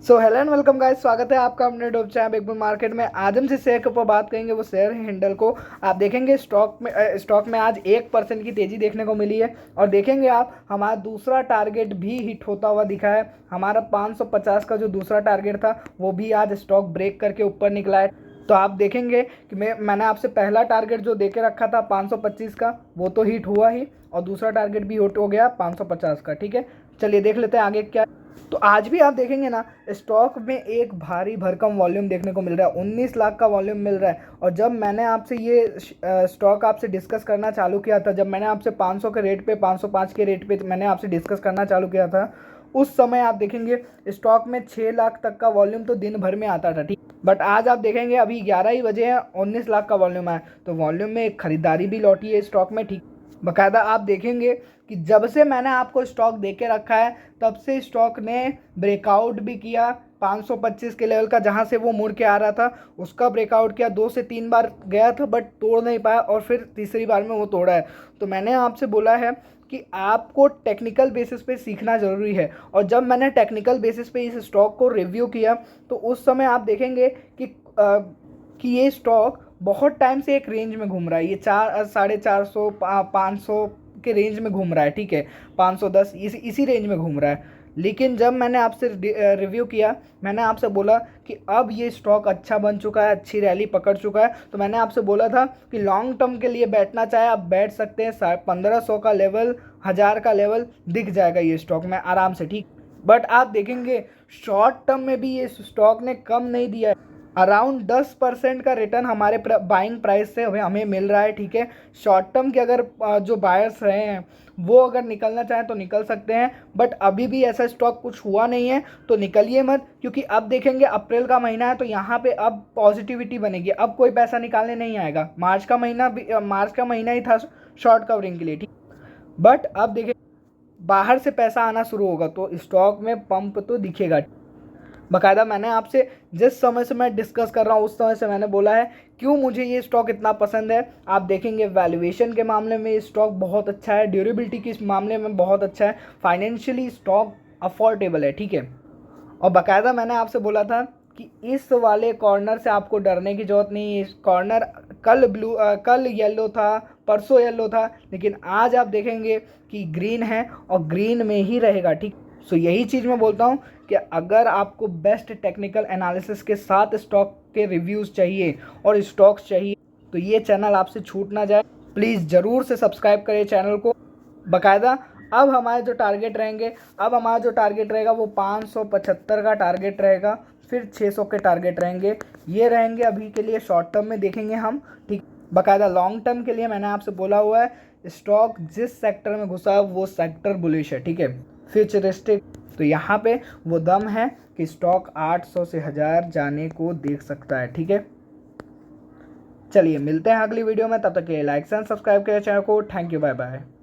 So hello and welcome guys, स्वागत है आपका अपने YouTube channel big bull market में। आज हम जिस शेयर के ऊपर बात करेंगे वो शेयर है हिंडल को। आप देखेंगे स्टॉक में आज 1% की तेज़ी देखने को मिली है। और देखेंगे आप, हमारा दूसरा टारगेट भी हिट होता हुआ दिखा है। हमारा 550 का जो दूसरा टारगेट था वो भी आज स्टॉक ब्रेक करके ऊपर निकला है। तो आप देखेंगे कि मैंने आपसे पहला टारगेट जो दे के रखा था 525 का, वो तो हिट हुआ ही, और दूसरा टारगेट भी हिट हो गया 550 का। ठीक है, चलिए देख लेते हैं आगे क्या। तो आज भी आप देखेंगे ना, स्टॉक में एक भारी भरकम वॉल्यूम देखने को मिल रहा है। 19 लाख का वॉल्यूम मिल रहा है। और जब मैंने आपसे ये स्टॉक आपसे डिस्कस करना चालू किया था, जब मैंने आपसे 500 के रेट पे, 505 के रेट पे मैंने आपसे डिस्कस करना चालू किया था, उस समय आप देखेंगे स्टॉक में 6 लाख तक का वॉल्यूम तो दिन भर में आता था। ठीक, बट आज आप देखेंगे अभी 11 ही बजे हैं, 19 लाख का वॉल्यूम है। तो वॉल्यूम में एक खरीदारी भी लौटी है स्टॉक में। ठीक, बाकायदा आप देखेंगे कि जब से मैंने आपको स्टॉक दे के रखा है तब से स्टॉक ने ब्रेकआउट भी किया 525 के लेवल का, जहां से वो मुड़ के आ रहा था उसका ब्रेकआउट किया। 2 से 3 बार गया था बट तोड़ नहीं पाया, और फिर तीसरी बार में वो तोड़ा है। तो मैंने आपसे बोला है कि आपको टेक्निकल बेसिस पे सीखना ज़रूरी है। और जब मैंने टेक्निकल बेसिस पे इस स्टॉक को रिव्यू किया तो उस समय आप देखेंगे कि ये स्टॉक बहुत टाइम से एक रेंज में घूम रहा है। ये 400-450 500 के रेंज में घूम रहा है। ठीक है, 510 इसी रेंज में घूम रहा है। लेकिन जब मैंने आपसे रिव्यू किया, मैंने आपसे बोला कि अब ये स्टॉक अच्छा बन चुका है, अच्छी रैली पकड़ चुका है। तो मैंने आपसे बोला था कि लॉन्ग टर्म के लिए बैठना चाहे आप बैठ सकते हैं। 1500 का लेवल, 1000 का लेवल दिख जाएगा ये स्टॉक में आराम से। ठीक, बट आप देखेंगे शॉर्ट टर्म में भी ये स्टॉक ने कम नहीं दिया है। अराउंड 10% का रिटर्न हमारे बाइंग प्राइस से हमें मिल रहा है। ठीक है, शॉर्ट टर्म के अगर जो बायर्स रहे हैं वो अगर निकलना चाहें तो निकल सकते हैं, बट अभी भी ऐसा स्टॉक कुछ हुआ नहीं है तो निकलिए मत। क्योंकि अब देखेंगे अप्रैल का महीना है तो यहाँ पे अब पॉजिटिविटी बनेगी, अब कोई पैसा निकालने नहीं आएगा। मार्च का महीना ही था शॉर्ट कवरिंग के लिए। ठीक, बट अब देखें बाहर से पैसा आना शुरू होगा तो स्टॉक में पंप तो दिखेगा। बाकायदा मैंने आपसे जिस समय से मैं डिस्कस कर रहा हूँ उस समय से मैंने बोला है क्यों मुझे ये स्टॉक इतना पसंद है। आप देखेंगे वैल्यूएशन के मामले में ये स्टॉक बहुत अच्छा है, ड्यूरेबिलिटी के मामले में बहुत अच्छा है, फाइनेंशियली स्टॉक अफोर्डेबल है। ठीक है, और बाकायदा मैंने आपसे बोला था कि इस वाले कॉर्नर से आपको डरने की ज़रूरत नहीं है। इस कॉर्नर कल येलो था, परसों येलो था, लेकिन आज आप देखेंगे कि ग्रीन है और ग्रीन में ही रहेगा। ठीक, सो यही चीज़ मैं बोलता हूँ कि अगर आपको बेस्ट टेक्निकल एनालिसिस के साथ स्टॉक के रिव्यूज़ चाहिए और स्टॉक्स चाहिए तो ये चैनल आपसे छूट ना जाए। प्लीज़ ज़रूर से सब्सक्राइब करें चैनल को। बाकायदा अब हमारे जो टारगेट रहेंगे, अब हमारा जो टारगेट रहेगा वो 575 का टारगेट रहेगा, फिर 600 के टारगेट रहेंगे। ये रहेंगे अभी के लिए शॉर्ट टर्म में देखेंगे हम। ठीक, बाकायदा लॉन्ग टर्म के लिए मैंने आपसे बोला हुआ है स्टॉक जिस सेक्टर में घुसा है वो सेक्टर बुलिश है। ठीक है, फ्यूचरिस्टिक, तो यहाँ पे वो दम है कि स्टॉक 800 से 1000 जाने को देख सकता है। ठीक है, चलिए मिलते हैं अगली वीडियो में, तब तक के लिए लाइक एंड सब्सक्राइब करें चैनल को। Thank you, bye bye.